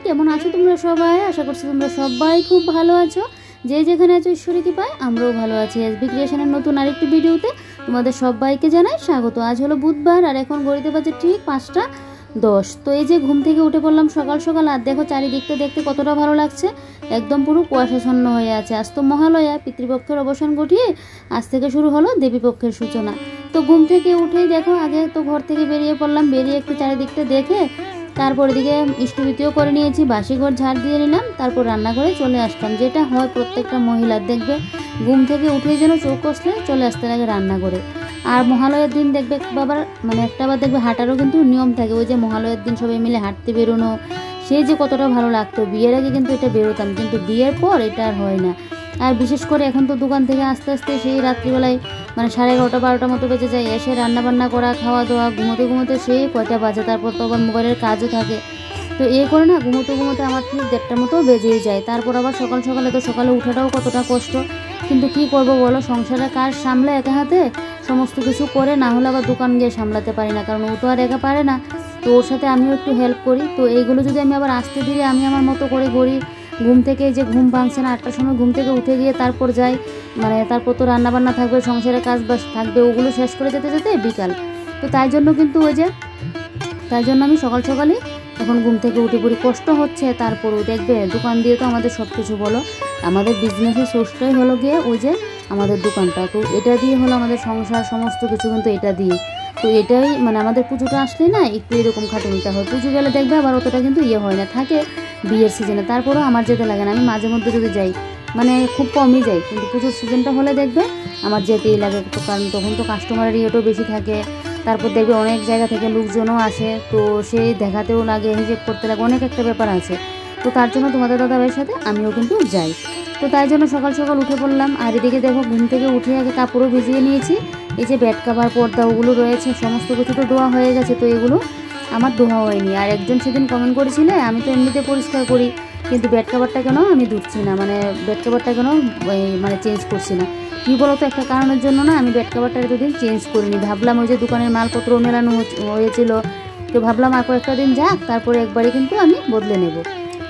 কেমন আছো তোমরা সবাই? আশা করছি তোমরা সবাই খুব ভালো আছো। যে যেখানে আছো ঈশ্বরী কৃপায় আমরাও ভালো আছি। এসবি ক্রিয়েশনের নতুন আরেকটি ভিডিওতে তোমাদের সবাইকে জানাই স্বাগত। আজ হলো বুধবার আর এখন ঘড়িতে বাজে ঠিক 5টা 10। তো এই যে ঘুম থেকে উঠে পড়লাম সকাল সকাল, আর দেখো চারিদিকটা দেখতে কতটা ভালো লাগছে। একদম পুরো কুয়াশাচ্ছন্ন হয়ে আছে। আজ তো মহালয়া, পিতৃপক্ষের অবসান ঘটিয়ে আজ থেকে শুরু হলো দেবীপক্ষের সূচনা। তো ঘুম থেকে উঠেই দেখো আগে তো ঘর থেকে বেরিয়ে পড়লাম, বেরিয়ে একটু চারিদিকটা দেখে তারপর এদিকে ইষ্টভীতিও করে নিয়েছি, বাসি ঘর ঝাড় দিয়ে নিলাম, তারপর রান্নাঘরে চলে আসলাম। যেটা হয় প্রত্যেকটা মহিলার, দেখবে ঘুম থেকে উঠেই যেন চোখ কষলে চলে আসতে লাগে রান্নাঘরে। আর মহালয়ার দিন দেখবে বাবার একটা বার দেখবে হাঁটারও কিন্তু নিয়ম থাকে। ওই যে মহালয়ার দিন সবাই মিলে হাঁটতে বেরোনো, সেই যে কতটা ভালো লাগতো। বিয়ের আগে কিন্তু এটা বেরোতাম, কিন্তু বিয়ের পর এটা আর হয় না। আর বিশেষ করে এখন তো দোকান থেকে আস্তে আস্তে সেই রাত্রিবেলায় 11:30-12টার মতো বেজে যায়। এসে রান্নাবান্না করা, খাওয়া দাওয়া, ঘুমোতে ঘুমোতে সেই কয়টা বাজে। তারপর তো আবার মোবাইলের কাজও থাকে, তো এই করে না ঘুমোতে ঘুমোতে আমার ঠিক 1:30টার মতো বেজেই যায়। তারপর আবার সকাল সকালে তো সকালে উঠাটাও কতটা কষ্ট, কিন্তু কি করব বলো, সংসারের কাজ সামলে একা হাতে সমস্ত কিছু করে, না হলে আবার দোকান গিয়ে সামলাতে পারি না, কারণ ও তো আর একা পারে না। তো ওর সাথে আমিও একটু হেল্প করি। তো এইগুলো যদি আমি আবার আস্তে ধীরে আমি আমার মতো করে করি, ঘুম থেকে যে ঘুম ভাঙছে না, 8টার সময় ঘুম থেকে উঠে গিয়ে তারপর যাই, তারপর তো রান্নাবান্না থাকবে, সংসারের কাজ বাস থাকবে, ওগুলো শেষ করে যেতে যেতে বিকাল। তো তাই জন্য কিন্তু তাই জন্য আমি সকাল সকালই এখন ঘুম থেকে উঠে পড়ি। কষ্ট হচ্ছে, তারপরেও দেখবে দোকান দিয়ে তো আমাদের সব কিছু বলো, আমাদের বিজনেসের সোর্সটাই হলো গিয়ে ওই যে আমাদের দোকানটা। তো এটা দিয়ে হলো আমাদের সংসার, সমস্ত কিছু কিন্তু এটা দিয়ে। তো এটাই আমাদের পুজোটা আসলে না একটু এরকম খাটুনিটা হয়। পুজো গেলে দেখবে আবার অতটা কিন্তু হয় না, থাকে বিয়ের সিজনে। তারপরেও আমার যেতে লাগে না, আমি মাঝে মধ্যে যদি যাই খুব কমই যাই, কিন্তু পুজোর সিজনটা হলে দেখবে আমার যেতেই লাগে। তো কারণ তখন তো কাস্টমারের ইয়েটাও বেশি থাকে, তারপর দেখবে অনেক জায়গা থেকে লোকজনও আসে, তো সেই দেখাতেও লাগে, হিসেব করতে লাগে, অনেক একটা ব্যাপার আছে। তো তার জন্য তোমাদের দাদাভাইয়ের সাথে আমিও কিন্তু যাই। তো তাই জন্য সকাল সকাল উঠে পড়লাম। আর এদিকে দেখো ঘুম থেকে উঠে আগে কাপড়ও ভিজিয়ে নিয়েছি। এই যে বেড কাভার, পর্দা ওগুলো রয়েছে, সমস্ত কিছু তো ধোয়া হয়ে গেছে, তো এগুলো আমার ধোয়া হয়নি। আর একজন সেদিন কমেন্ট করেছিলে আমি তো এমনিতে পরিষ্কার করি, কিন্তু বেড কাভারটা কেন আমি ধুচ্ছি না, বেড কাভারটা কেন চেঞ্জ করছি না। কী বলো তো, একটা কারণের জন্য না আমি বেড কাভারটা এতদিন চেঞ্জ করিনি। ভাবলাম ওই যে দোকানের মালপত্র মেলানো হয়েছিল, তো ভাবলাম আর কয়েকটা দিন যাক, তারপরে একবারে কিন্তু আমি বদলে নেব।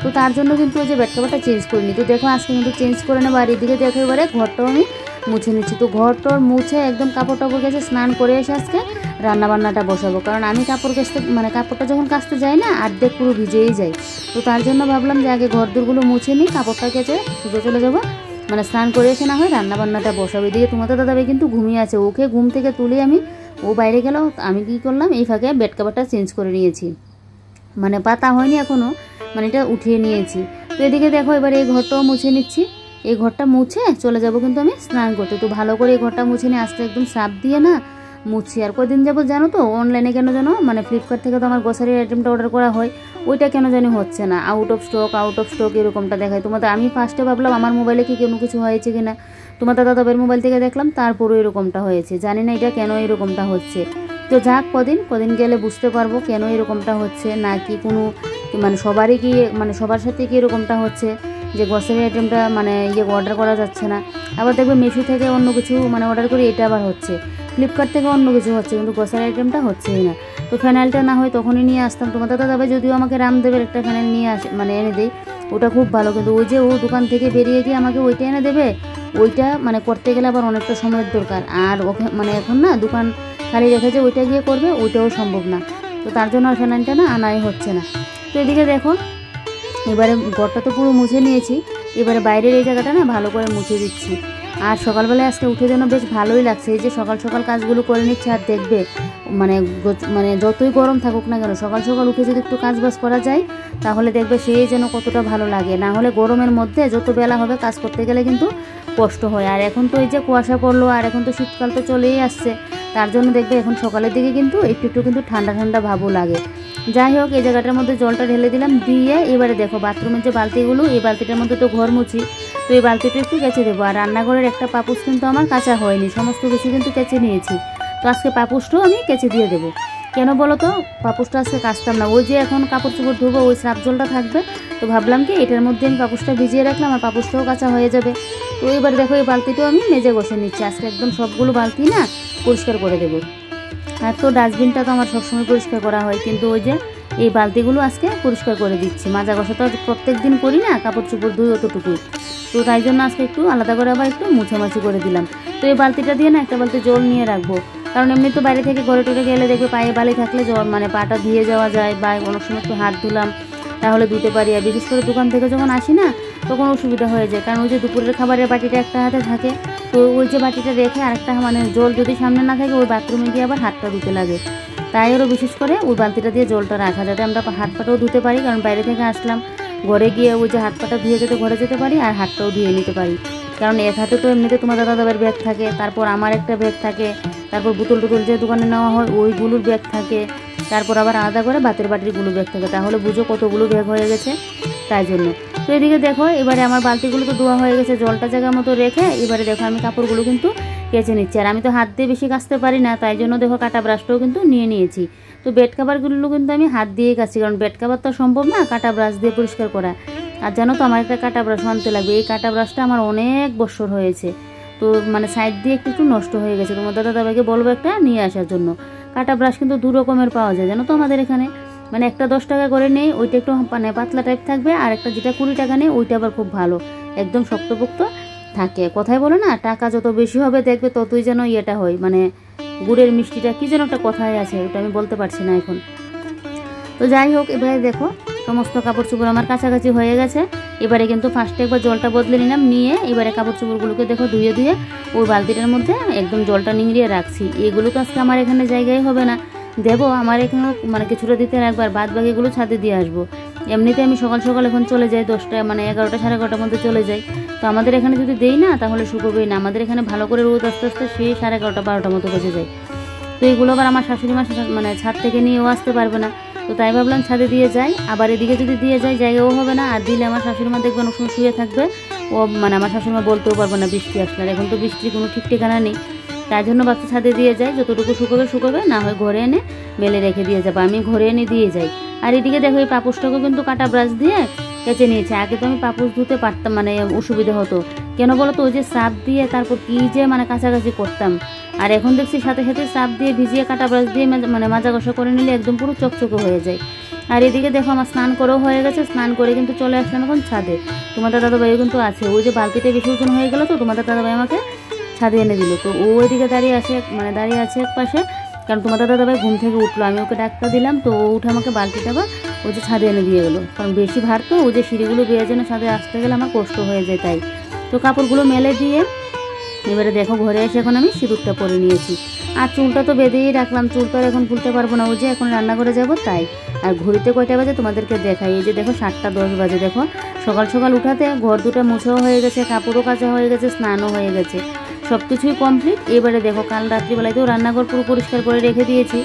তো তার জন্য কিন্তু ওই যে বেড কাভারটা চেঞ্জ করিনি। তো দেখো আজকে কিন্তু চেঞ্জ করে নেবো। আর এদিকে দেখো এবারে ঘরটাও আমি মুছে নিচ্ছি। তো ঘরটার মুছে একদম কাপড় টাপড় গেছে, স্নান করে এসে আজকে রান্নাবান্নাটা বসাবো। কারণ আমি কাপড় কাচতে কাপড়টা যখন কাচতে যাই না অর্ধেক পুরো ভিজেই যায়। তো তার জন্য ভাবলাম যে আগে ঘর দোরগুলো মুছে নিই, কাপড়টা কেচে সোজা চলে যাবো, স্নান করে এসে না হয় রান্নাবান্নাটা বসাবো। এদিকে তোমাদের দাদাভাই কিন্তু ঘুমিয়ে আছে, ওকে ঘুম থেকে তুলে ও বাইরে গেল, আমি কি করলাম এই ফাঁকে বেড কাভারটা চেঞ্জ করে নিয়েছি, পাতা হয়নি এখনও, এটা উঠিয়ে নিয়েছি। তো এদিকে দেখো এবার এই ঘরটাও মুছে নিচ্ছি। এই ঘরটা মুছে চলে যাব কিন্তু আমি স্নান করতে। তো ভালো করে এই ঘরটা মুছে নিয়ে আজকে একদম সার্ফ দিয়ে না মুছি। আর কদিন যাবো জানো তো অনলাইনে কেন জানো ফ্লিপকার্ট থেকে তো আমার গ্রসারির আইটেমটা অর্ডার করা হয়, ওইটা কেন জানি হচ্ছে না, আউট অফ স্টক এরকমটা দেখায়। তোমাদের আমি ফার্স্টে ভাবলাম আমার মোবাইলে কি কোনো কিছু হয়েছে কিনা, তোমাদের দাদাভাইয়ের মোবাইল থেকে দেখলাম, তারপরও এরকমটা হয়েছে। জানি না এটা কেন এরকমটা হচ্ছে। তো যাক, কদিন গেলে বুঝতে পারবো কেন এরকমটা হচ্ছে, না কি কোনো সবারই কি সবার সাথে কি এরকমটা হচ্ছে যে গ্রসারি আইটেমটা অর্ডার করা যাচ্ছে না। আবার দেখবে মিশো থেকে অন্য কিছু অর্ডার করি, এটা আবার হচ্ছে, ফ্লিপকার্ট থেকে অন্য কিছু হচ্ছে, কিন্তু গ্রসারি আইটেমটা হচ্ছেই না। তো ফ্যানাইলটা না হয় তখনই নিয়ে আসতাম। তোমাদের দাদাভাই যদিও আমাকে রামদেবের একটা ফ্যানাইল নিয়ে এনে দেয়, ওটা খুব ভালো, কিন্তু ওই যে ও দোকান থেকে বেরিয়ে গিয়ে আমাকে ওইটা এনে দেবে, ওইটা করতে গেলে আবার অনেকটা সময়ের দরকার। আর ওকে এখন না দোকান খালি রেখে যে ওইটা গিয়ে করবে, ওইটাও সম্ভব না। তো তার জন্য আর ফ্যানাইলটা না আনাই হচ্ছে না। তো এদিকে দেখো এবারে ঘরটা তো পুরো মুছে নিয়েছি, এবারে বাইরের এই জায়গাটা না ভালো করে মুছে দিচ্ছি। আর সকালবেলায় আজকে উঠে যেন বেশ ভালোই লাগছে, এই যে সকাল সকাল কাজগুলো করে নিচ্ছে। আর দেখবে যতই গরম থাকুক না কেন, সকাল সকাল উঠে যদি একটু কাজ বাজ করা যায়, তাহলে দেখবে সেই যেন কতটা ভালো লাগে। না হলে গরমের মধ্যে যত বেলা হবে কাজ করতে গেলে কিন্তু কষ্ট হয়। আর এখন তো এই যে কুয়াশা পড়লো, আর এখন তো শীতকাল তো চলেই আসছে, তার জন্য দেখবে এখন সকালের দিকে কিন্তু একটু কিন্তু ঠান্ডা ঠান্ডা ভাবও লাগে। যাই হোক, এই জায়গাটার মধ্যে জলটা ঢেলে দিলাম, দিয়ে এবারে দেখো বাথরুমের যে বালতিগুলো, এই বালতিটার মধ্যে তো ঘর মুছি, তো এই বালতিটা একটু কেচে দেবো। আর রান্নাঘরের একটা পাপুস কিন্তু আমার কাঁচা হয়নি, সমস্ত কিছু কিন্তু কেচে নিয়েছি। তো আজকে পাপুসটাও আমি কেচে দিয়ে দেবো। কেন বলো তো, পাপুসটা আজকে কাচতাম না, ওই যে এখন কাপড় চোপড় ধুবো, ওই স্রাফ জলটা থাকবে, তো ভাবলাম কি এটার মধ্যে আমি পাপুসটা ভিজিয়ে রাখলাম, আর পাপুসটাও কাঁচা হয়ে যাবে। তো এবার দেখো এই বালতিটাও আমি মেজে বসে নিচ্ছি। আজকে একদম সবগুলো বালতি না পরিষ্কার করে দেবো। আর তো ডাস্টবিনটা তো আমার সবসময় পরিষ্কার করা হয়, কিন্তু ওই যে এই বালতিগুলো আজকে পরিষ্কার করে দিচ্ছি। মাজা ঘষা তো প্রত্যেক দিন করি না, কাপড় চোপড় ধুই অতটুকুই, তো তাই জন্য আজকে একটু আলাদা করে আবার একটু মুছামাছি করে দিলাম। তো এই বালতিটা দিয়ে না একটা বালতি জল নিয়ে রাখবো, কারণ এমনি তো বাইরে থেকে ঘরে টরে গেলে দেখবে পায়ে বালি থাকলে জল মানে পাটা ধুয়ে যাওয়া যায়, বা অনেক সময় একটু হাত ধুলাম তাহলে ধুতে পারি। আর বিশেষ করে দোকান থেকে যখন আসি না তখন অসুবিধা হয়ে যায়, কারণ ওই যে দুপুরের খাবারের বাটিটা একটা হাতে থাকে, তো ওই যে বাটিটা রেখে আরেকটা মানে জল যদি সামনে না থাকে ওই বাথরুমে গিয়ে আবার হাতটা ধুতে লাগে। তাই আরও বিশেষ করে ওই বালতিটা দিয়ে জলটা রাখা, যাতে আমরা হাত পাটাও ধুতে পারি, কারণ বাইরে থেকে আসলাম ঘরে গিয়ে ওই যে হাত পাটা ধুয়ে যেতে ঘরে যেতে পারি আর হাতটাও ধুয়ে নিতে পারি। কারণ এক হাতে তো এমনিতে তোমার দাদাদের ব্যাগ থাকে, তারপর আমার একটা ব্যাগ থাকে, তারপর বোতল টোতল যে দোকানে নেওয়া হয় ওইগুলোর ব্যাগ থাকে, তারপর আবার আলাদা করে ভাতের বাটিরগুলো ব্যাগ থাকে, তাহলে বুঝো কতগুলো ব্যাগ হয়ে গেছে। তাই জন্য তো এদিকে দেখো এবারে আমার বালতিগুলো তো ধোয়া হয়ে গেছে, জলটা জায়গা মতো রেখে এবারে দেখো আমি কাপড়গুলো কিন্তু কেচে নিচ্ছি। আর আমি তো হাত দিয়ে বেশি কাচতে পারি না, তাই জন্য দেখো কাটা ব্রাশটাও কিন্তু নিয়ে নিয়েছি। তো বেড কাভারগুলো কিন্তু আমি হাত দিয়ে কাচি, কারণ বেড কাভার তো সম্ভব না কাটা ব্রাশ দিয়ে পরিষ্কার করা। আর জানো তো আমার একটা কাটা ব্রাশ আনতে লাগবে, এই কাটা ব্রাশটা আমার অনেক বছর হয়েছে, তো মানে সাইড দিয়ে একটু একটু নষ্ট হয়ে গেছে। তোমার দাদাভাইকে বলবো একটা নিয়ে আসার জন্য। কাটা ব্রাশ কিন্তু দু রকমের পাওয়া যায় জানো তো আমাদের এখানে, মানে একটা 10 টাকা করে নেই, ওইটা একটু মানে পাতলা টাইপ থাকবে, আর একটা যেটা 20 টাকা নেই ওইটা আবার খুব ভালো, একদম শক্তপোক্ত থাকে। কথায় বলো না টাকা যত বেশি হবে দেখবে ততই যেন ইয়েটা হয়, মানে গুড়ের মিষ্টিটা কি যেন একটা কথাই আছে, ওটা আমি বলতে পারছি না এখন। তো যাই হোক এবারে দেখো সমস্ত কাপড় চোপড় আমার কাছাকাছি হয়ে গেছে। এবারে কিন্তু ফার্স্টে একবার জলটা বদলে নিলাম, নিয়ে এবারে কাপড় চোপড়গুলোকে দেখো ধুয়ে ধুয়ে ওই বালতিটার মধ্যে একদম জলটা নিংড়িয়ে রাখছি। এগুলো তো আজকে আমার এখানে জায়গায় হবে না, দেবো আমার এখানেও মানে কিছুটা দিতে একবার, বাদ বাকিগুলো ছাদে দিয়ে আসবো। এমনিতে আমি সকাল সকাল এখন চলে যাই 10টা মানে 11টা 11:30টার মধ্যে চলে যাই, তো আমাদের এখানে যদি দেই না তাহলে শুকোবেই না, আমাদের এখানে ভালো করে রোদ আস্তে আস্তে সেই 11:30 12টার মতো বেজে যায়। তো এইগুলো আবার আমার শাশুড়ি মা মানে ছাদ থেকে নিয়েও আসতে পারবে না, তো তাই ভাবলাম ছাদে দিয়ে যাই। আবার এদিকে যদি দিয়ে যাই জায়গাও হবে না, আর দিলে আমার শাশুড়ি মা দেখবেন ওখানে শুয়ে থাকবে, ও মানে আমার শাশুড়ি মা বলতেও পারবে না বৃষ্টি আসলে, এখন তো বৃষ্টির কোনো ঠিক ঠিকানা নেই। তাই জন্য বাচ্চা ছাদে দিয়ে যায়, যতটুকু শুকোবে, না হয় ঘরে এনে মেলে রেখে দিয়ে যাবো, আমি ঘরে এনে দিয়ে যাই। আর এদিকে দেখো এই পাপোশটাকেও কিন্তু কাটা ব্রাশ দিয়ে কেচে নিয়েছে। আগে তো আমি পাপোশ ধুতে পারতাম, মানে অসুবিধা হতো, কেন বলো তো ওই যে সাপ দিয়ে তারপর কি যে মানে কাছাকাছি করতাম। আর এখন দেখছি সাথে সাথে সাপ দিয়ে ভিজিয়ে কাটা ব্রাশ দিয়ে মানে মাজা ঘষা করে নিলে একদম পুরো চকচকে হয়ে যায়। আর এদিকে দেখো আমার স্নান করেও হয়ে গেছে, স্নান করে কিন্তু চলে আসলাম এখন ছাদে। তোমাদের দাদাভাইও কিন্তু আছে, ওই যে বালতিটা বেশি ওজন হয়ে গেল তো তোমাদের দাদাভাই আমাকে ছাদে এনে দিল, তো ও ওইদিকে দাঁড়িয়ে আছে এক পাশে, কারণ তোমাদের দাদাভাই ঘুম থেকে উঠলো, আমি ওকে ডাক্তার দিলাম, তো ও উঠে আমাকে বালতিটা বা ওই যে ছাদে এনে দিয়ে গেলো, কারণ বেশি ভার তো ওই যে সিঁড়িগুলো বেয়ে যেন ছাদে আসতে গেলে আমার কষ্ট হয়ে যায়। তাই তো কাপড়গুলো মেলে দিয়ে এবারে দেখো ঘরে এসে এখন আমি সিঁদুরটা পরে নিয়েছি, আর চুলটা তো বেঁধেই রাখলাম, চুল তো আর এখন খুলতে পারবো না, ওই যে এখন রান্নাঘরে যাবো তাই। আর ঘড়িতে কয়টা বাজে তোমাদেরকে দেখাই, এই যে দেখো 7:10 বাজে। দেখো সকাল সকাল উঠাতে ঘর দুটো মুছাও হয়ে গেছে, কাপড়ও কাচা হয়ে গেছে, স্নানও হয়ে গেছে, সব কিছুই কমপ্লিট। এবারে দেখো কাল রাত্রিবেলাতেও রান্নাঘর পুরো পরিষ্কার করে রেখে দিয়েছি,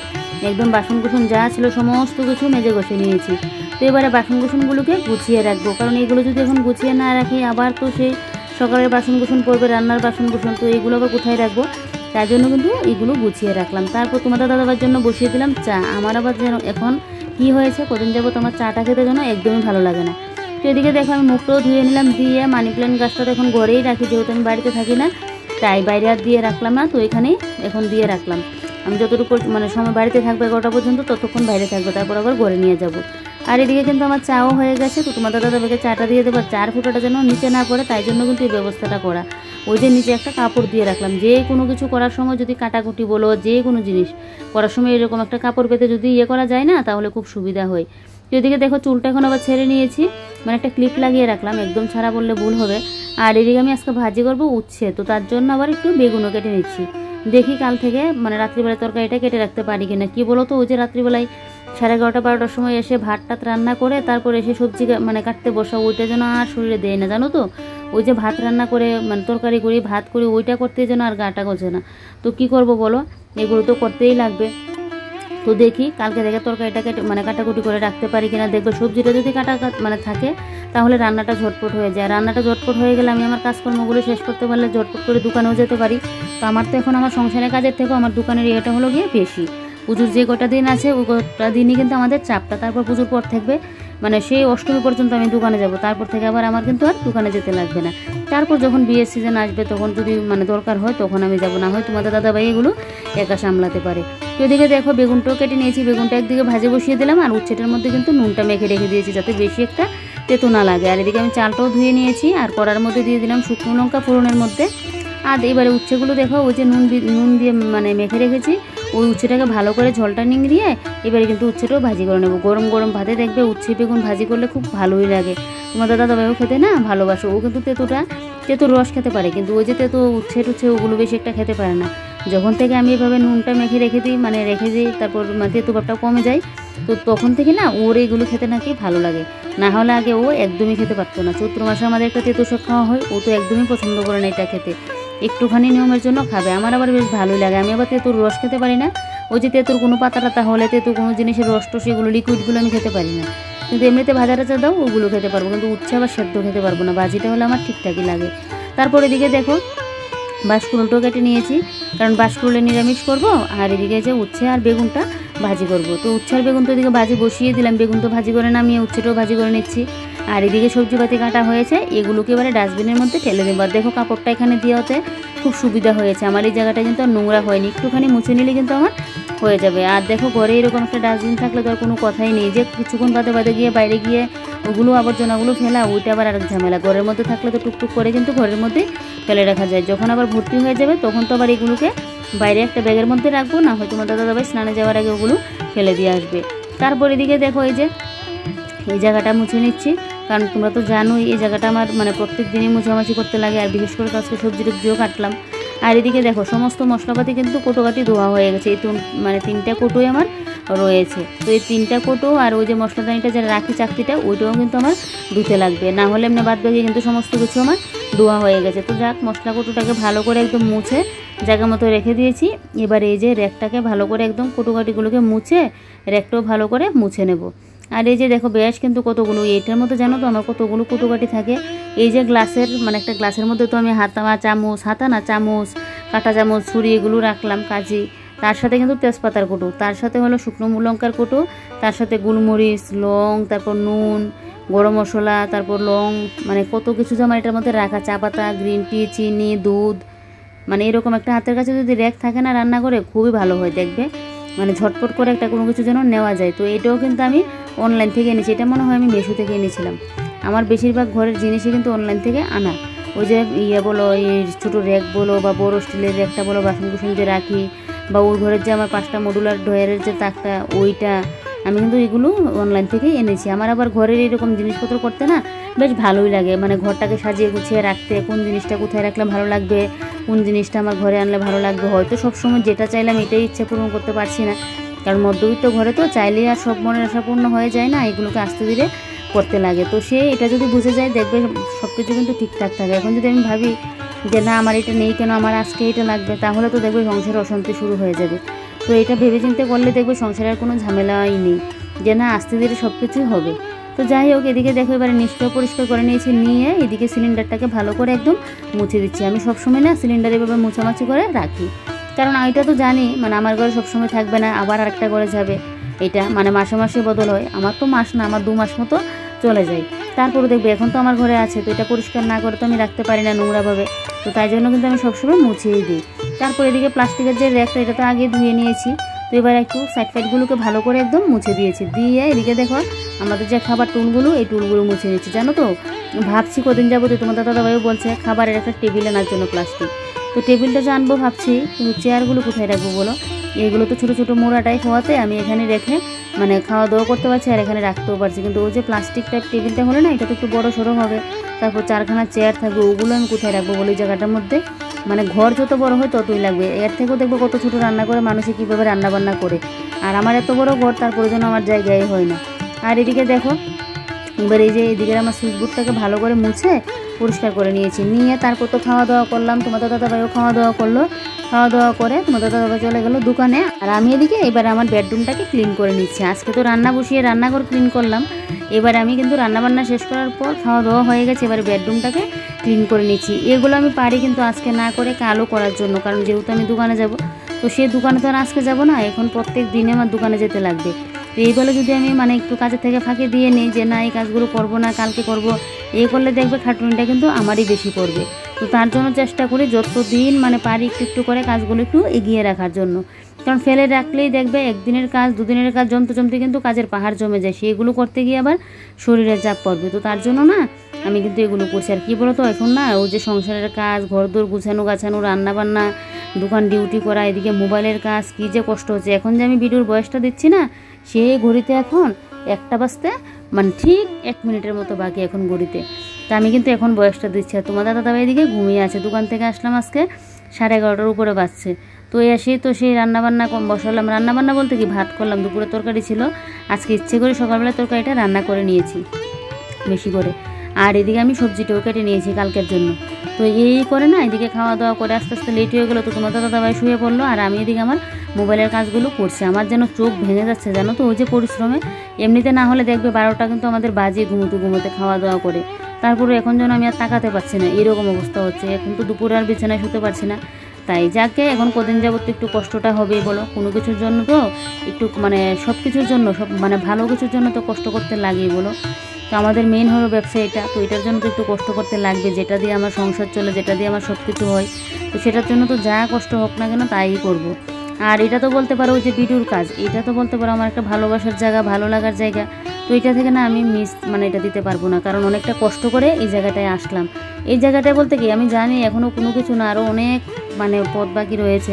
একদম বাসন কুসন যা ছিল সমস্ত কিছু মেজে ঘষে নিয়েছি। তো এবারে বাসন কুসনগুলোকে গুছিয়ে রাখবো, কারণ এগুলো যদি এখন গুছিয়ে না রাখি আবার তো সেই সকালের বাসন কুসন পড়বে, রান্নার বাসন কুসন, তো এইগুলো আবার কোথায় রাখবো, তার জন্য কিন্তু এইগুলো গুছিয়ে রাখলাম। তারপর তোমাদের দাদাবার জন্য বসিয়ে দিলাম চা। আমার আবার যেন এখন কি হয়েছে, কদিন যাবো তোমার চাটা খেতে যেন একদমই ভালো লাগে না। তো এদিকে দেখো আমি মুখটাও ধুয়ে নিলাম, দিয়ে মানি প্ল্যান্ট গাছটা তো এখন ঘরেই রাখি, যেহেতু আমি বাড়িতে থাকি না, তাই বাইরে আর দিয়ে রাখলাম না, তো এখানেই এখন দিয়ে রাখলাম। আমি যতটুকু মানে সময় বাড়িতে থাকবো 11টা পর্যন্ত ততক্ষণ বাইরে থাকবো, তারপর আবার ঘরে নিয়ে যাব। আর এদিকে কিন্তু আমার চাও হয়ে গেছে, তো তোমাদের দাদাভাইকে চাটা দিয়ে দেবো, চার ফুটাটা যেন নিচে না পড়ে, তাই জন্য কিন্তু এই ব্যবস্থাটা করা। ওই যে নিচে একটা কাপড় দিয়ে রাখলাম, যে কোনো কিছু করার সময় যদি কাটাকুটি বলো, যে কোনো জিনিস করার সময় এরকম একটা কাপড় পেতে যদি করা যায় না তাহলে খুব সুবিধা হয়। তো এদিকে দেখো চুলটা এখন আবার ছেড়ে নিয়েছি, মানে একটা ক্লিপ লাগিয়ে রাখলাম, একদম ছাড়া বললে ভুল হবে। আর এদিকে আমি আজকে ভাজি করবো উচ্ছে, তো তার জন্য আবার একটু বেগুনও কেটে নিচ্ছি। দেখি কাল থেকে মানে রাত্রিবেলায় তরকারিটা কেটে রাখতে পারি কিনা। কি বলো তো ওই যে রাত্রিবেলায় 11:30 12টার সময় এসে ভাত টাত রান্না করে তারপর এসে সবজি মানে কাটতে বসা, ওইটা যেন আর শরীরে দেয় না জানো তো। ওই যে ভাত রান্না করে মানে তরকারি করি ভাত করি, ওইটা করতে যেন আর গাটা গজে না। তো কি করব বলো, এগুলো তো করতেই লাগবে। তো দেখি কালকে থেকে তরকারিটা মানে কাটাকুটি করে রাখতে পারি কিনা। দেখবে সবজিটা যদি কাটা মানে থাকে তাহলে রান্নাটা ঝটপট হয়ে যায়, রান্নাটা ঝটপট হয়ে গেলে আমি আমার কাজকর্মগুলো শেষ করতে পারলে ঝটপট করে দোকানেও যেতে পারি। তো আমার তো এখন আমার সংসারের কাজের থেকেও আমার দোকানের ইয়েটা হলো গিয়ে বেশি। পুজোর যে কটা দিন আছে ওই কটা দিনই কিন্তু আমাদের চাপটা, তারপর পুজোর পর থাকবে মানে সেই অষ্টমী পর্যন্ত আমি দোকানে যাব, তারপর থেকে আবার আমার কিন্তু আর দোকানে যেতে লাগবে না। তারপর যখন বিয়ের সিজন আসবে তখন যদি মানে দরকার হয় তখন আমি যাব, না হয় তোমাদের দাদাভাই এগুলো একা সামলাতে পারে। তো এদিকে দেখো বেগুনটাও কেটে নিয়েছি, বেগুনটা একদিকে ভাজে বসিয়ে দিলাম, আর উচ্ছেটার মধ্যে কিন্তু নুনটা মেখে রেখে দিয়েছি যাতে বেশি একটা তেতো না লাগে। আর এদিকে আমি চালটাও ধুয়ে নিয়েছি, আর কড়ার মধ্যে দিয়ে দিলাম শুকনো লঙ্কা ফোড়নের মধ্যে। আর এবারে উচ্ছেগুলো দেখো ওই যে নুন দিয়ে মানে মেখে রেখেছি, ওই উচ্ছেটাকে ভালো করে ঝোলটা নিংড়িয়ে এবারে কিন্তু উচ্ছেটাও ভাজি করে নেবো। গরম গরম ভাতে দেখবে উচ্ছে বেগুন ভাজি করলে খুব ভালোই লাগে। তোমাদের দাদাভাইও খেতে না ভালোবাসো, ও কিন্তু তেঁতুর রস খেতে পারে, কিন্তু ওই যে তেঁতো উচ্ছে টুচ্ছে ওগুলো বেশি একটা খেতে পারে না। যখন থেকে আমি এভাবে নুনটা মেখে রেখে দিই তারপর তেঁতু ভাবটা কমে যায়, তো তখন থেকে না ওর এইগুলো খেতে নাকি ভালো লাগে। না হলে আগে ও একদমই খেতে পারতো না। চৈত্র মাসে আমাদের একটা তেঁতু শাক খাওয়া হয়, ও তো একদমই পছন্দ করে না এটা খেতে, একটুখানি নিয়মের জন্য খাবে। আমার আবার বেশ ভালোই লাগে। আমি আবার তেঁতুর রস খেতে পারি না, ওই যে তেঁতুর কোনো পাতা টাতা হলে তেঁতুর কোনো জিনিসের রস টস এগুলো লিকুইডগুলো আমি খেতে পারি না, কিন্তু এমনিতে ভাজা টাজা দাও ওগুলো খেতে পারবো, কিন্তু উচ্ছে আবার সেদ্ধ খেতে পারবো না, ভাজিটা হলে আমার ঠিকঠাকই লাগে। তারপর এদিকে দেখো বাঁশকুড়ুলটাও কেটে নিয়েছি, কারণ বাঁশকুড়ুলে নিরামিষ করব, আর এদিকে যে উচ্ছে আর বেগুনটা ভাজি করব। তো উচ্ছে আর বেগুন তো এদিকে ভাজি বসিয়ে দিলাম, বেগুন তো ভাজি করে নামিয়ে উচ্ছেটাও ভাজি করে নিচ্ছি। আর এদিকে সবজিপাতি কাটা হয়েছে, এগুলোকে এবারে ডাস্টবিনের মধ্যে ফেলে দেবো। আর দেখো কাপড়টা এখানে দেওয়াতে খুব সুবিধা হয়েছে, আমার এই জায়গাটা কিন্তু আর নোংরা হয়নি, একটুখানি মুছে নিলে কিন্তু আমার হয়ে যাবে। আর দেখো ঘরে এরকম একটা ডাস্টবিন থাকলে তো আর কোনো কথাই নেই, যে কিছুক্ষণ বাদে গিয়ে বাইরে গিয়ে ওগুলো আবর্জনাগুলো ফেলা, ওইটা আবার আরেক ঝামেলা। ঘরের মধ্যে থাকলে তো টুকটুক করে কিন্তু ঘরের মধ্যে ফেলে রাখা যায়, যখন আবার ভর্তি হয়ে যাবে তখন তো আবার এগুলোকে বাইরে একটা ব্যাগের মধ্যে রাখবো, না হয় তোমার দাদাভাই স্নানে যাওয়ার আগে ওগুলো ফেলে দিয়ে আসবে। তারপর এদিকে দেখো এই জায়গাটা মুছে নিচ্ছি, কারণ তোমরা তো জানোই এই জায়গাটা আমার মানে প্রত্যেক দিনই মুছামাছি করতে লাগে, আর বিশেষ করে আজকে সবজি টবজিও কাটলাম। আর এদিকে দেখো সমস্ত মশলাপাতি কিন্তু কোটোকাটি ধোয়া হয়ে গেছে, এই মানে 3টা কোটোই আমার রয়েছে। তো এই 3টা কোটো আর ওই যে মশলাদানিটা যেটা রাখি চাকতিটা ওইটাও কিন্তু আমার ধুতে লাগবে, না হলে এমনি বাদ বাকি কিন্তু সমস্ত কিছু আমার ধোয়া হয়ে গেছে। তো যাক মশলা কোটোটাকে ভালো করে একদম মুছে জায়গা মতো রেখে দিয়েছি। এবার এই যে র্যাকটাকে ভালো করে একদম কোটোকাটিগুলোকে মুছে র্যাকটাও ভালো করে মুছে নেব। আর এই যে দেখো বেশ কিন্তু কতগুলো, এইটার মধ্যে জানো তো আমার কতগুলো কোটোকাটি থাকে। এই যে গ্লাসের মানে একটা গ্লাসের মধ্যে তো আমি চামচ কাঁটা চামচ ছুরি এগুলো রাখলাম কাজি, তার সাথে কিন্তু তেজপাতার কোটো, তার সাথে হলো শুকনো লঙ্কার কোটো, তার সাথে গোলমরিচ লং, তারপর নুন গরম মশলা, তারপর লং, মানে কত কিছু যে আমার এটার মধ্যে রাখা, চা পাতা গ্রিন টি চিনি দুধ, মানে এরকম একটা হাতের কাছে যদি র্যাক থাকে না রান্না করে খুবই ভালো হয়, দেখবে মানে ঝটপট করে একটা কোনো কিছু যেন নেওয়া যায়। তো এটাও কিন্তু আমি অনলাইন থেকে এনেছি, এটা মনে হয় আমি মেশো থেকে এনেছিলাম। আমার বেশিরভাগ ঘরের জিনিসই কিন্তু অনলাইন থেকে আনা, ওই যে বলো এই ছোটো র্যাক বলো বা বড়ো স্টিলের র্যাকটা বলো, বাসন কুসন যে রাখি, বা ওর ঘরের যে আমার 5টা মডুলার ড্রয়ারের যে তাকটা ওইটা, আমি কিন্তু এগুলো অনলাইন থেকেই এনেছি। আমার আবার ঘরের এরকম জিনিসপত্র করতে না বেশ ভালোই লাগে, মানে ঘরটাকে সাজিয়ে গুছিয়ে রাখতে, কোন জিনিসটা কোথায় রাখলে ভালো লাগবে, কোন জিনিসটা আমার ঘরে আনলে ভালো লাগবে। হয়তো সবসময় যেটা চাইলাম এটাই ইচ্ছা পূরণ করতে পারছি না, কারণ মধ্যবিত্ত ঘরে তো চাইলেই আর সব মনের আশা পূর্ণ হয়ে যায় না, এগুলোকে আস্তে ধীরে করতে লাগে। তো সে এটা যদি বুঝে যায় দেখবে সব কিছু কিন্তু ঠিকঠাক থাকে। এখন যদি আমি ভাবি যে না আমার এটা নেই কেন, আমার আজকে এটা লাগবে, তাহলে তো দেখবে সংসারে অশান্তি শুরু হয়ে যাবে। তো এটা ভেবে চিন্তে করলে দেখবে সংসারের কোনো ঝামেলাই নেই, যে না আস্তে ধীরে সব কিছুই হবে। তো যাই হোক এদিকে দেখো এবারে নিচটাও পরিষ্কার করে নিয়েছি, নিয়ে এদিকে সিলিন্ডারটাকে ভালো করে একদম মুছে দিচ্ছি। আমি সবসময় না সিলিন্ডার এভাবে মোছামাছি করে রাখি, কারণ এটা তো জানি মানে আমার ঘরে সবসময় থাকবে না, আবার আরেকটা ঘরে যাবে, এটা মানে মাসে মাসে বদল হয়। আমার তো মাস না, আমার 2 মাস মতো চলে যায়। তারপরে দেখবে এখন তো আমার ঘরে আছে, তো এটা পরিষ্কার না করে তো আমি রাখতে পারি না নোংরাভাবে, তো তাই জন্য কিন্তু আমি সবসময় মুছেই দিই। তারপর এদিকে প্লাস্টিকের যে র্যাকটা এটা তো আগে ধুয়ে নিয়েছি, তো এবার একটু সাইড ফাইডগুলোকে ভালো করে একদম মুছে দিয়েছি, দিয়ে এদিকে দেখো আমাদের যে খাবার টুলগুলো এই টুলগুলো মুছে নিচ্ছি। জানো তো ভাবছি কদিন যাবো তোমার দাদাভাইও বলছে খাবারের একটা টেবিল আনার জন্য প্লাস্টিক, তো টেবিলটা যে আনবো ভাবছি, কিন্তু চেয়ারগুলো কোথায় রাখবো বলো, এগুলো তো ছোটো ছোটো মোড়া টাইপ হওয়াতে আমি এখানে রেখে মানে খাওয়া দাওয়া করতে পারছি আর এখানে রাখতেও পারছি, কিন্তু ওই যে প্লাস্টিক টাইপ টেবিলটা হলে না এটা তো একটু বড়ো সড়ো হবে, তারপর 4খানা চেয়ার থাকবে, ওগুলো আমি কোথায় রাখবো বলো এই জায়গাটার মধ্যে, মানে ঘর যত বড় হয় ততই লাগবে। এর থেকেও দেখবো কত ছোটো রান্না করে মানুষে কীভাবে রান্নাবান্না করে, আর আমার এত বড় ঘর তারপরে যেন আমার জায়গায় হয় না। আর এদিকে দেখো এবার এই যে এদিকে আমার সুইচ বোর্ডটাকে ভালো করে মুছে পরিষ্কার করে নিয়েছি, নিয়ে তারপর তো খাওয়া দাওয়া করলাম, তোমাদের দাদাভাইও খাওয়া দাওয়া করলো, খাওয়া দাওয়া করে তোমাদের দাদাভাই চলে গেলো দোকানে, আর আমি এদিকে এবার আমার বেডরুমটাকে ক্লিন করে নিচ্ছি। আজকে তো রান্না বসিয়ে রান্নাঘর ক্লিন করলাম, এবার আমি কিন্তু রান্নাবান্না শেষ করার পর খাওয়া দাওয়া হয়ে গেছে, এবার বেডরুমটাকে ক্লিন করে নিচ্ছি। এগুলো আমি পারি কিন্তু আজকে না করে কালও করার জন্য, কারণ যেহেতু আমি দোকানে যাব, তো সেই দোকানে তো আর আজকে যাব না, এখন প্রত্যেক দিনে আমার দোকানে যেতে লাগবে। তো এই বলে যদি আমি মানে একটু কাজের থেকে ফাঁকি দিয়ে নিই যে না এই কাজগুলো করবো না, কালকে করব, এই করলে দেখবে খাটুনিটা কিন্তু আমারই বেশি পড়বে। তো তার জন্য চেষ্টা করি যতদিন মানে পারি একটু একটু করে কাজগুলো একটু এগিয়ে রাখার জন্য। কারণ ফেলে রাখলেই দেখবে একদিনের কাজ দুদিনের কাজ জমতে জমতে কিন্তু কাজের পাহাড় জমে যায়, সেগুলো করতে গিয়ে আবার শরীরে চাপ পড়বে। তো তার জন্য না আমি কিন্তু এগুলো করছি। আর কী বলো তো, এখন না ওই যে সংসারের কাজ, ঘরদোর গুছানো গাছানো, রান্নাবান্না, দোকান ডিউটি করা, এদিকে মোবাইলের কাজ, কী যে কষ্ট হচ্ছে। এখন যে আমি ভিডিওর বয়সটা দিচ্ছি না, সেই ঘড়িতে এখন 1টা বাজতে মানে ঠিক 1 মিনিটের মতো বাকি এখন ঘড়িতে। তা আমি কিন্তু এখন বয়সটা দিচ্ছি। আর তোমার দাদা এদিকে ঘুমিয়ে আছে, দোকান থেকে আসলাম আজকে 11:30টার উপরে বাজছে। তো এসে তো সেই রান্নাবান্না বসালাম, রান্নাবান্না বলতে কি ভাত করলাম, দুপুরে তরকারি ছিল, আজকে ইচ্ছে করে সকালবেলা তরকারিটা রান্না করে নিয়েছি বেশি করে। আর এদিকে আমি সবজিটাও কেটে নিয়েছি কালকের জন্য। তো এই করে না এদিকে খাওয়া দাওয়া করে আস্তে আস্তে লেট হয়ে গেলো। তো তোমার দাদাভাই শুয়ে পড়লো আর আমি এদিকে আমার মোবাইলের কাজগুলো করছি। আমার যেন চোখ ভেঙে যাচ্ছে জানো তো, ওই যে পরিশ্রমে। এমনিতে না হলে দেখবে 12টা কিন্তু আমাদের বাজে ঘুমোতে ঘুমোতে খাওয়া দাওয়া করে। তারপরে এখন যেন আমি আর তাকাতে পারছি না, এরকম অবস্থা হচ্ছে। এখন তো দুপুরে আর বিছানায় শুতে পারছি না। তাই যাকে এখন কদিন যাবত তো একটু কষ্টটা হবেই বলো, কোনো কিছুর জন্য তো একটু মানে সব কিছুর জন্য সব মানে ভালো কিছুর জন্য তো কষ্ট করতে লাগেই বলো। তো আমাদের মেইন হলো ব্যবসা এটা, তো এটার জন্য তো একটু কষ্ট করতে লাগবে, যেটা দিয়ে আমার সংসার চলে, যেটা দিয়ে আমার সব কিছু হয়। তো সেটার জন্য তো যা কষ্ট হোক না কেন তাই করব। আর এটা তো বলতে পারো ওই যে ভিডিওর কাজ, এটা তো বলতে পারো আমার একটা ভালোবাসার জায়গা, ভালো লাগার জায়গা। তো এটা থেকে না আমি মানে এটা দিতে পারবো না, কারণ অনেকটা কষ্ট করে এই জায়গাটায় আসলাম। এই জায়গাটায় বলতে কি আমি জানি এখনও কোনো কিছু না, আরও অনেক মানে পথ বাকি রয়েছে।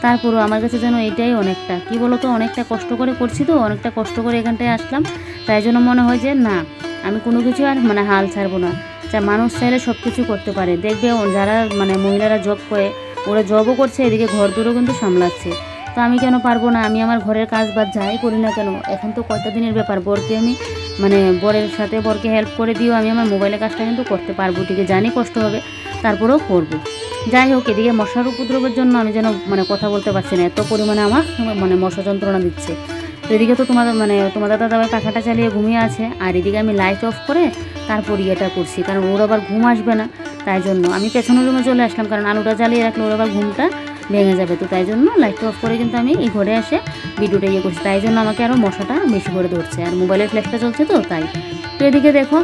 তারপরেও আমার কাছে যেন এটাই অনেকটা, কি বলো তো, অনেকটা কষ্ট করে করছি, তো অনেকটা কষ্ট করে এখানটায় আসলাম। তাই জন্য মনে হয় যে না আমি কোনো কিছু আর মানে হাল ছাড়বো না। যা মানুষ চাইলে সব কিছু করতে পারে। দেখবে যারা মানে মহিলারা জব করে, ওরা জবও করছে, এদিকে ঘর দূরও কিন্তু সামলাচ্ছে। তো আমি কেন পারবো না? আমি আমার ঘরের কাজ বাজ যাই করি না কেন, এখন তো কয়টা দিনের ব্যাপার, বরকে আমি মানে বরের সাথে বরকে হেল্প করে দিও, আমি আমার মোবাইলের কাজটা কিন্তু করতে পারবো। ঠিক জানি কষ্ট হবে, তারপরেও করবো। যাই হোক, এদিকে মশার উপদ্রবের জন্য আমি যেন মানে কথা বলতে পারছি না, এত পরিমাণে আমার মানে মশা যন্ত্রণা দিচ্ছে। তো এদিকে তো তোমার দাদাভাই পাখাটা চালিয়ে ঘুমিয়ে আছে, আর এদিকে আমি লাইট অফ করে তারপর ইয়েটা করছি, কারণ ওর আবার ঘুম আসবে না। তাই জন্য আমি পেছনের রুমে চলে আসলাম, কারণ আলুটা জ্বালিয়ে রাখলে ওর আবার ঘুমটা ভেঙে যাবে। তো তাই জন্য লাইটটা অফ করে কিন্তু আমি এই ঘরে এসে ভিডিওটা ইয়ে করছি। তাই জন্য আমাকে আরও মশাটা বেশি করে ধরছে, আর মোবাইলের ফ্ল্যাশটা চলছে তো তাই। তো এদিকে দেখো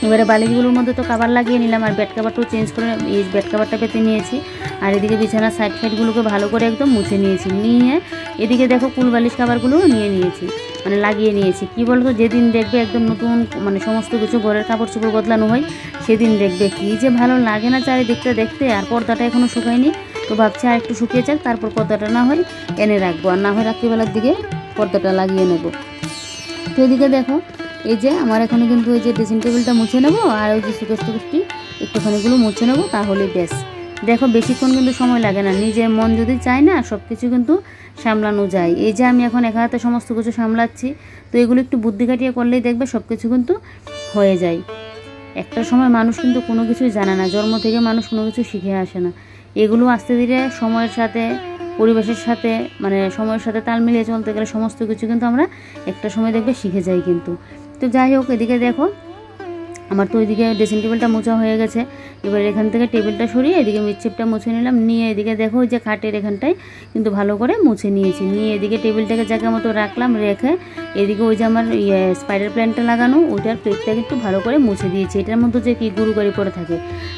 এবারে বালিশগুলোর মধ্যে তো কাভার লাগিয়ে নিলাম, আর বেড কাভারটাও চেঞ্জ করে এই বেড কাভারটা পেতে নিয়েছি। আর এদিকে বিছানার সাইড ফাইডগুলোকে ভালো করে একদম মুছে নিয়েছি, নিয়ে এদিকে দেখো কুল বালিশ কাভারগুলোও নিয়ে নিয়েছি, মানে লাগিয়ে নিয়েছি। কি বলতো, যেদিন দেখবে একদম নতুন মানে সমস্ত কিছু ঘরের কাপড় চোপড় বদলানো হয়, সেদিন দেখবে কি যে ভালো লাগে না চারিদিকটা দেখতে। আর পর্দাটা এখনও শুকায়নি, তো ভাবছি আর একটু শুকিয়ে যাক, তারপর পর্দাটা না হয় এনে রাখবো, আর না হয় রাত্রিবেলার দিকে পর্দাটা লাগিয়ে নেব। তো এদিকে দেখো এই যে আমার এখানে কিন্তু ওই যে ড্রেসিং টেবিলটা মুছে নেবো, আর ওই যে সুকেশটি একটুখানিগুলো মুছে নেবো, তাহলেই বেশ। দেখো বেশিক্ষণ কিন্তু সময় লাগে না, নিজের মন যদি চায় না সব কিছু কিন্তু সামলানো যায়। এই যে আমি এখন একা হাতে সমস্ত কিছু সামলাচ্ছি, তো এগুলো একটু বুদ্ধি কাটিয়ে করলেই দেখবে সব কিছু কিন্তু হয়ে যায়। একটা সময় মানুষ কিন্তু কোনো কিছুই জানে না, জন্ম থেকে মানুষ কোনো কিছু শিখে আসে না। এগুলো আস্তে ধীরে সময়ের সাথে, পরিবেশের সাথে মানে সময়ের সাথে তাল মিলিয়ে চলতে গেলে সমস্ত কিছু কিন্তু আমরা একটা সময় দেখবে শিখে যাই কিন্তু। তো যাই হোক, এদিকে দেখো আমার তো ওইদিকে ড্রেসিং টেবিলটা মোছা হয়ে গেছে। এবার এখান থেকে টেবিলটা সরিয়ে এদিকে মিটচিপটা মুছে নিলাম, নিয়ে এদিকে দেখো ওই যে খাটের এখানটায় কিন্তু ভালো করে মুছে নিয়েছি, নিয়ে এদিকে টেবিলটাকে জায়গা মতো রাখলাম, রেখে এদিকে ওই যে আমার স্পাইডার প্ল্যান্টটা লাগানো ওইটার প্লেটটা কিন্তু ভালো করে মুছে দিয়েছি। এটার মধ্যে যে কি গুরু গাড়ি পড়ে থাকে,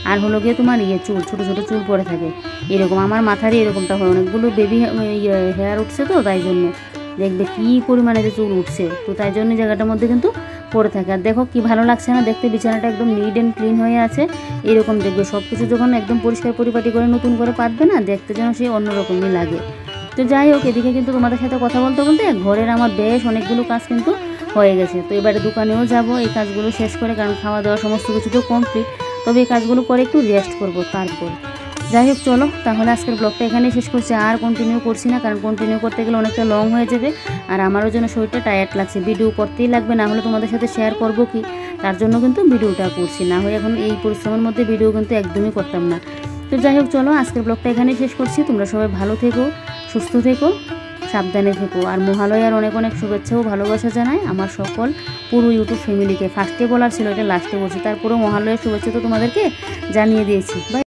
আর হলো গিয়ে তোমার চুল, ছোটো ছোটো চুল পড়ে থাকে, এরকম আমার মাথারই এরকমটা হয়, অনেকগুলো বেবি হেয়ার উঠছে, তো তাই জন্য দেখবে কি পরিমাণে যে চুল উঠছে, তো তাই জন্য জায়গাটার মধ্যে কিন্তু পড়ে থাকে। আর দেখো কি ভালো লাগছে না দেখতে, বিছানাটা একদম নিট অ্যান্ড ক্লিন হয়ে আছে। এরকম দেখবে সব কিছু যখন একদম পরিষ্কার পরিপাটি করে নতুন করে পাতবে না, দেখতে যেন সেই অন্যরকমই লাগে। তো যাই হোক, এদিকে কিন্তু তোমাদের সাথে কথা বলতে বলতে ঘরের আমার বেশ অনেকগুলো কাজ কিন্তু হয়ে গেছে। তো এবারে দোকানেও যাব এই কাজগুলো শেষ করে, কারণ খাওয়া দাওয়া সমস্ত কিছু তো কমপ্লিট, তবে এই কাজগুলো করে একটু রেস্ট করব তারপর। যাই হোক চলো তাহলে আজকের ব্লগটা এখানেই শেষ করছি, আর কন্টিনিউ করছি না, কারণ কন্টিনিউ করতে গেলে অনেকটা লং হয়ে যাবে, আর আমারও যেন শরীরটা টায়ার্ড লাগছে, ভিডিও করতেই লাগবে, না হলে তোমাদের সাথে শেয়ার করব কি, তার জন্য কিন্তু ভিডিওটা করছি, না হলে এখন এই পরিশ্রমের মধ্যে ভিডিও কিন্তু একদমই করতাম না। তো যাই হোক চলো আজকের ব্লগটা এখানেই শেষ করছি, তোমরা সবাই ভালো থেকো, সুস্থ থেকো, সাবধানে থেকো, আর মহালয়ার অনেক অনেক শুভেচ্ছা ও ভালোবাসা জানাই আমার সকল পুরো ইউটিউব ফ্যামিলিকে। ফার্স্টে বলার ছিল, এটা লাস্টে বলছি, তারপরেও মহালয়ার শুভেচ্ছা তো তোমাদেরকে জানিয়ে দিয়েছি। বাই।